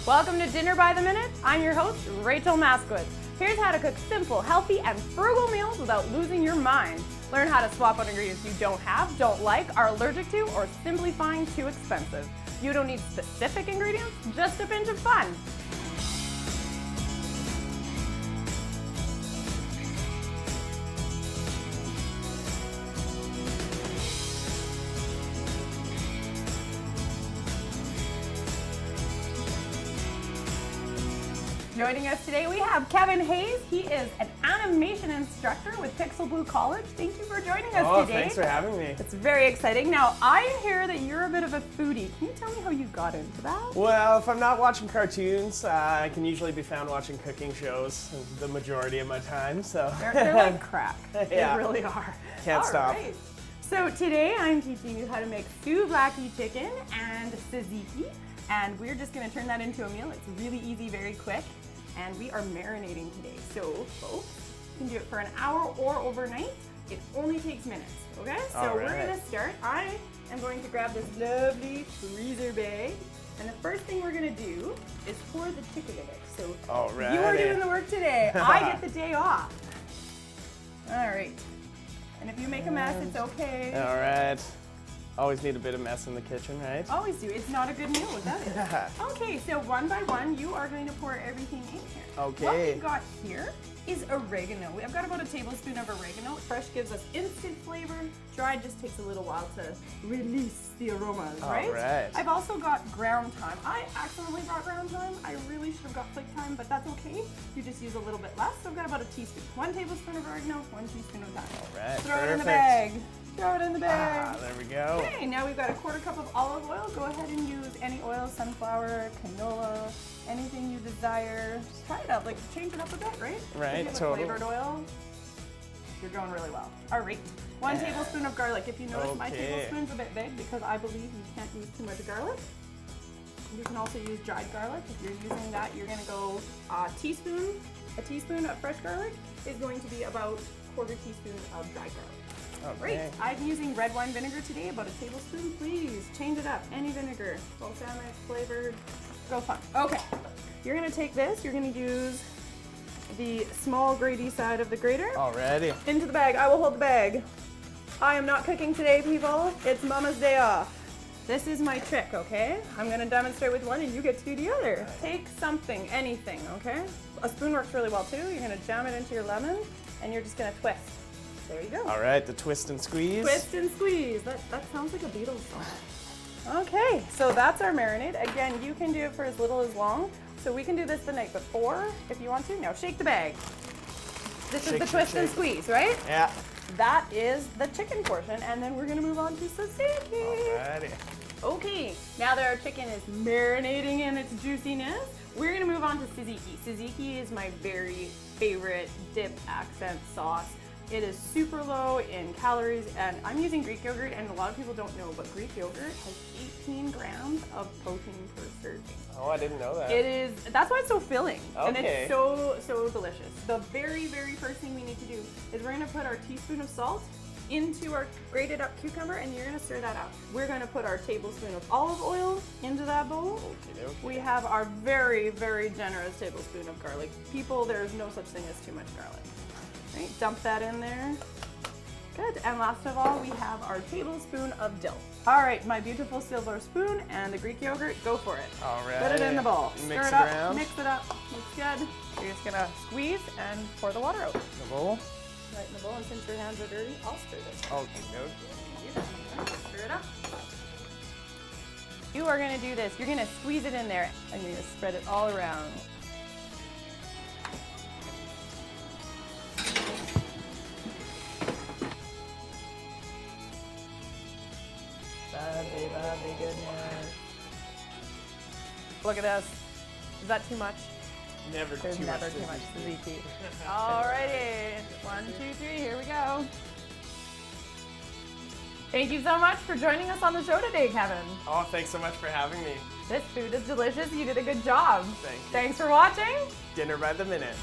Welcome to Dinner by the Minute. I'm your host, Rachel Maskowitz. Here's how to cook simple, healthy, and frugal meals without losing your mind. Learn how to swap out ingredients you don't have, don't like, are allergic to, or simply find too expensive. You don't need specific ingredients, just a pinch of fun. Joining us today, we have Kevin Hayes. He is an animation instructor with Pixel Blue College. Thank you for joining us today. Thanks for having me. It's very exciting. Now, I hear that you're a bit of a foodie. Can you tell me how you got into that? Well, if I'm not watching cartoons, I can usually be found watching cooking shows the majority of my time. So They're like crack. Yeah. They really are. Can't stop. Right. So today I'm teaching you how to make Souvlaki chicken and Tzatziki, and we're just going to turn that into a meal. It's really easy, very quick. And we are marinating today. So folks, you can do it for an hour or overnight. It only takes minutes, okay? So we're gonna start. I am going to grab this lovely freezer bag. And the first thing we're gonna do is pour the chicken in it. So you are doing the work today. I get the day off. All right. And if you make a mess, it's okay. All right. Always need a bit of mess in the kitchen, right? Always do. It's not a good meal without it. Okay, so one by one, you are going to pour everything in here. Okay. What we've got here is oregano. I've got about a tablespoon of oregano. Fresh gives us instant flavor. Dried just takes a little while to release the aromas, right? All right. I've also got ground thyme. I accidentally brought ground thyme. I really should have got flake thyme, but that's okay. You just use a little bit less. So I've got about a teaspoon. 1 tablespoon of oregano, 1 teaspoon of thyme. All right, Throw it in the bag. Throw it in the bag. There we go. Okay, now we've got a 1/4 cup of olive oil. Go ahead and use any oil, sunflower, canola, anything you desire. Just try it out, like change it up a bit, right? Right, if you have totally. a flavored oil, you're going really well. All right, 1 tablespoon of garlic. If you notice, my tablespoon's a bit big because I believe you can't use too much garlic. You can also use dried garlic. If you're using that, you're gonna go a teaspoon. A teaspoon of fresh garlic is going to be about 1/4 teaspoon of dried garlic. Great. I'm using red wine vinegar today, about a tablespoon. Please change it up. Any vinegar, balsamic, flavored, go fun. Okay, you're gonna take this. You're gonna use the small grady side of the grater. Alrighty. Into the bag. I will hold the bag. I am not cooking today, people. It's Mama's day off. This is my trick, okay? I'm gonna demonstrate with one and you get to do the other. Take something, anything, okay? A spoon works really well too. You're gonna jam it into your lemon and you're just gonna twist. There you go. All right, the twist and squeeze. Twist and squeeze. That sounds like a Beatles song. Okay, so that's our marinade. Again, you can do it for as little as long. So we can do this the night before if you want to. Now shake the bag. This is the twist and squeeze, right? Yeah. That is the chicken portion, and then we're gonna move on to tzatziki. Alrighty. Okay, now that our chicken is marinating in its juiciness, we're gonna move on to tzatziki. Tzatziki is my very favorite dip accent sauce. It is super low in calories, and I'm using Greek yogurt, and a lot of people don't know, but Greek yogurt has 18 grams of protein per serving. Oh, I didn't know that. It is, that's why it's so filling, and Okay. it's so delicious. The very first thing we need to do is we're gonna put our teaspoon of salt into our grated up cucumber, and you're gonna stir that out. We're gonna put our tablespoon of olive oil into that bowl. Okay. We have our very generous tablespoon of garlic. People, there's no such thing as too much garlic. Right, dump that in there. Good, and last of all, we have our tablespoon of dill. All right, my beautiful silver spoon and the Greek yogurt, go for it. All right. Put it in the bowl. Mix Stir it it up, around. mix it up, looks good. You're just gonna squeeze and pour the water out. The bowl. Right in the bowl, and since your hands are dirty, I'll stir this. Okay. Stir it up. You are gonna do this. You're gonna squeeze it in there, and you're gonna spread it all around. Lovely goodness. Look at this. Is that too much? There's There's too never much too much tzatziki. tzatziki. Alrighty. 1, 2, 3. Here we go. Thank you so much for joining us on the show today, Kevin. Oh, thanks so much for having me. This food is delicious. You did a good job. Thank you. Thanks for watching. Dinner by the minute.